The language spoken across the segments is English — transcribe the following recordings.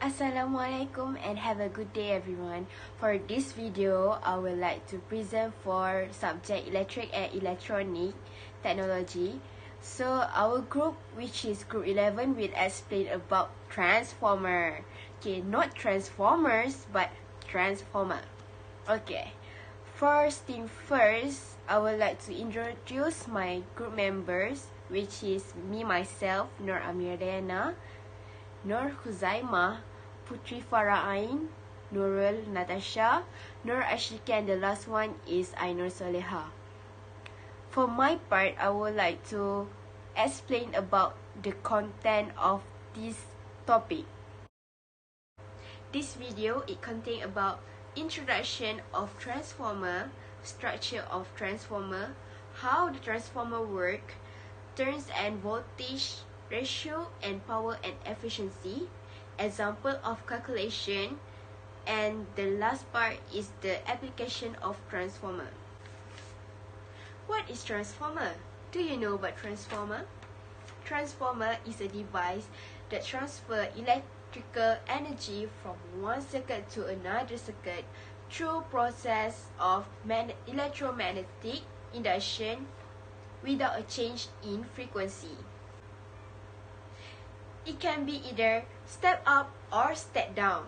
Assalamualaikum and have a good day everyone. For this video, I would like to present for subject Electric and Electronic Technology. So our group, which is group 11, will explain about transformer. Okay, not transformers but transformer. Okay, first thing first, I would like to introduce my group members, which is me myself, Nur Amiriana, Nur Huzaimah, Putri Farah Ain, Nurul Natasha, Nur Ashiki, and the last one is Ainur Soleha. For my part, I would like to explain about the content of this topic. This video, it contains about introduction of transformer, structure of transformer, how the transformer work, turns and voltage ratio and power and efficiency, example of calculation, and the last part is the application of transformer. What is transformer? Do you know about transformer? Transformer is a device that transfers electrical energy from one circuit to another circuit through process of electromagnetic induction without a change in frequency. It can be either step up or step down.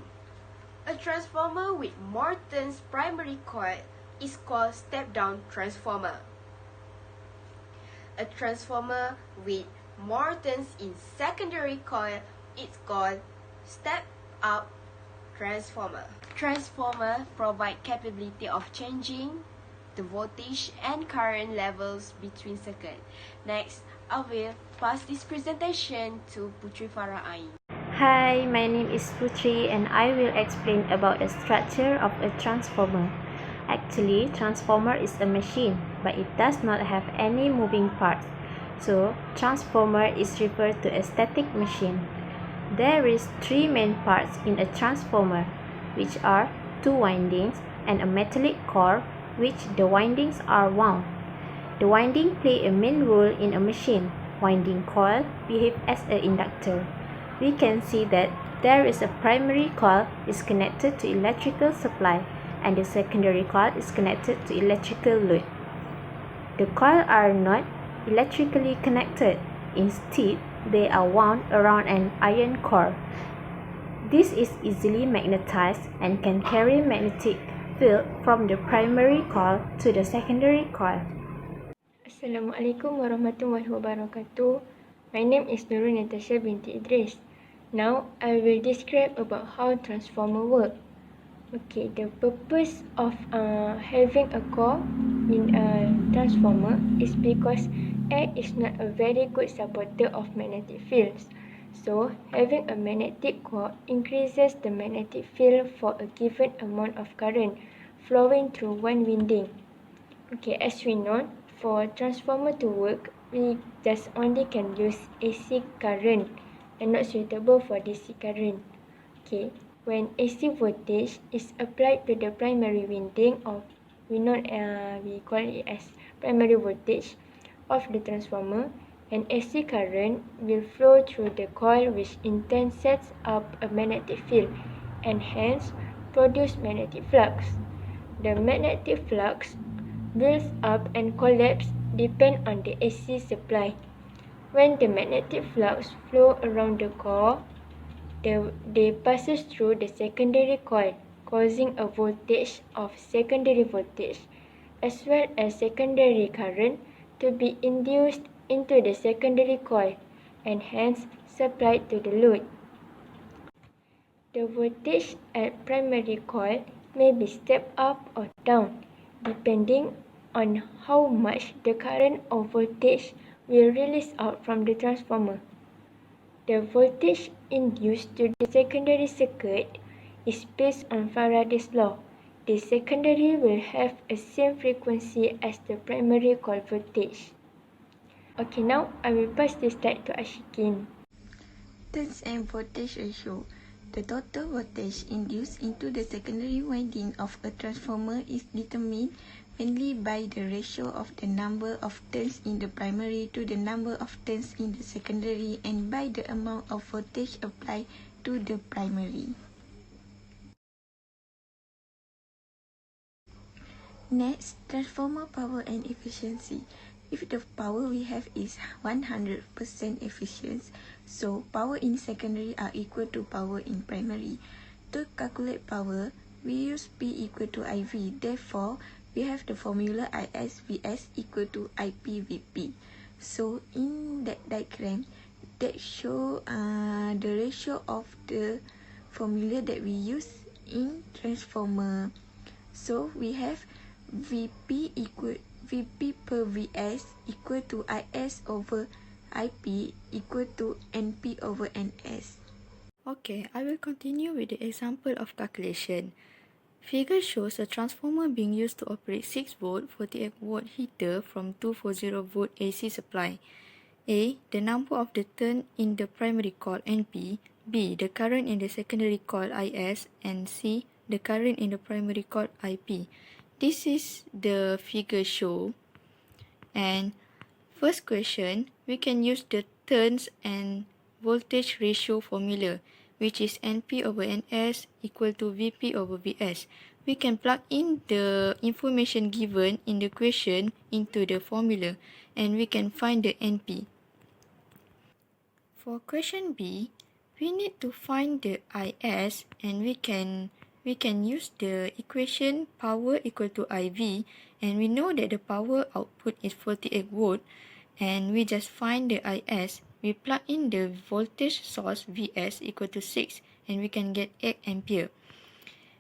A transformer with more turns primary coil is called step-down transformer. A transformer with more turns in secondary coil is called step-up transformer. Transformer provide capability of changing the voltage and current levels between circuits. Next, I will pass this presentation to Putri Farah Ain. Hi, my name is Putri and I will explain about the structure of a transformer. Actually, transformer is a machine, but it does not have any moving parts. So, transformer is referred to a static machine. There is three main parts in a transformer, which are two windings and a metallic core, which the windings are wound. The winding play a main role in a machine. Winding coil behave as an inductor. We can see that there is a primary coil is connected to electrical supply and the secondary coil is connected to electrical load. The coils are not electrically connected. Instead, they are wound around an iron core. This is easily magnetized and can carry magnetic field from the primary coil to the secondary coil. Assalamualaikum warahmatullahi wabarakatuh. My name is Nurul Natasha binti Idris. Now, I will describe about how transformer work. Okay, the purpose of having a core in a transformer is because air is not a very good supporter of magnetic fields. So, having a magnetic core increases the magnetic field for a given amount of current flowing through one winding. Okay, as we know, for transformer to work, we just only can use AC current and not suitable for DC current. Okay, when AC voltage is applied to the primary winding of we call it as primary voltage of the transformer, and AC current will flow through the coil, which in turn sets up a magnetic field and hence produce magnetic flux. The magnetic flux builds up and collapse depend on the AC supply. When the magnetic flux flow around the core, they passes through the secondary coil, causing a voltage of secondary voltage, as well as secondary current to be induced into the secondary coil and hence supplied to the load. The voltage at primary coil may be stepped up or down, depending on how much the current or voltage will release out from the transformer. The voltage induced to the secondary circuit is based on Faraday's law. The secondary will have a same frequency as the primary coil voltage. Okay, now I will pass this slide to Ashikin. Turns and voltage ratio. The total voltage induced into the secondary winding of a transformer is determined mainly by the ratio of the number of turns in the primary to the number of turns in the secondary and by the amount of voltage applied to the primary. Next, transformer power and efficiency. If the power we have is 100% efficient, so power in secondary are equal to power in primary. To calculate power, we use P equal to IV. Therefore, we have the formula ISVS equal to IPVP. So, in that diagram, that show the ratio of the formula that we use in transformer. So, we have VP per VS equal to IS over IP equal to NP over NS. Okay, I will continue with the example of calculation. Figure shows a transformer being used to operate 6V 48V heater from 240V AC supply. A. The number of the turn in the primary coil NP. B. The current in the secondary coil IS. And C. The current in the primary coil IP. This is the figure show. And first question, we can use the turns and voltage ratio formula, which is NP over NS equal to VP over VS. We can plug in the information given in the question into the formula and we can find the NP. For question B, we need to find the IS and we can use the equation power equal to IV and we know that the power output is 48V and we just find the IS. We plug in the voltage source VS equal to 6 and we can get 8 ampere.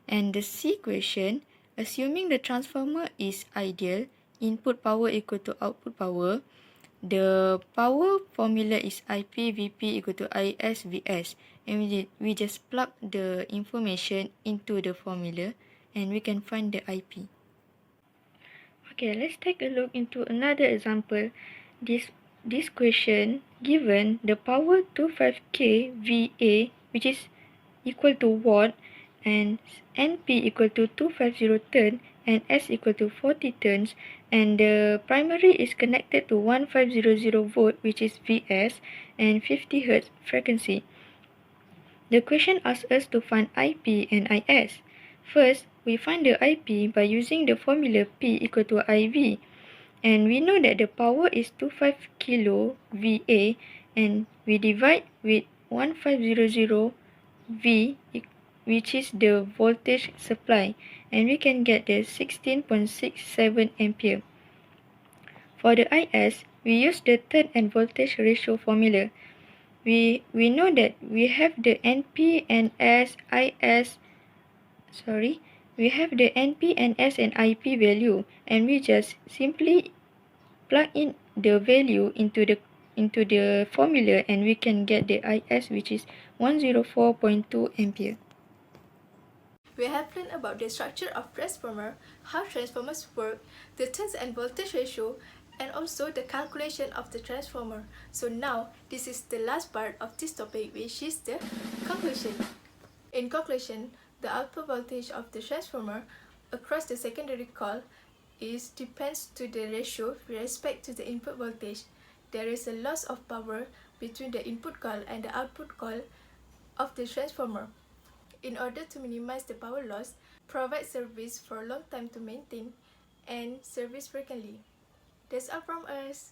And the C question, assuming the transformer is ideal, input power equal to output power, the power formula is IPVP equal to ISVS and we just plug the information into the formula and we can find the IP. Okay, let's take a look into another example. This question given the power 25k VA which is equal to watt and NP equal to 250 turn and S equal to 40 turns and the primary is connected to 1500V which is VS and 50 Hz frequency. The question asks us to find IP and IS. First, we find the IP by using the formula P equal to IV. And we know that the power is 25 kilo VA and we divide with 1500 V which is the voltage supply and we can get the 16.67 ampere. For the IS, we use the turn and voltage ratio formula. We know that we have the NP and we have the NP and S and IP value and we just simply plug in the value into the formula and we can get the IS which is 104.2 ampere. We have learned about the structure of transformer, how transformers work, the turns and voltage ratio, and also the calculation of the transformer. So now, this is the last part of this topic, which is the conclusion. In conclusion, the output voltage of the transformer across the secondary coil depends to the ratio with respect to the input voltage. There is a loss of power between the input coil and the output coil of the transformer. In order to minimize the power loss, provide service for a long time to maintain and service frequently. That's all from us.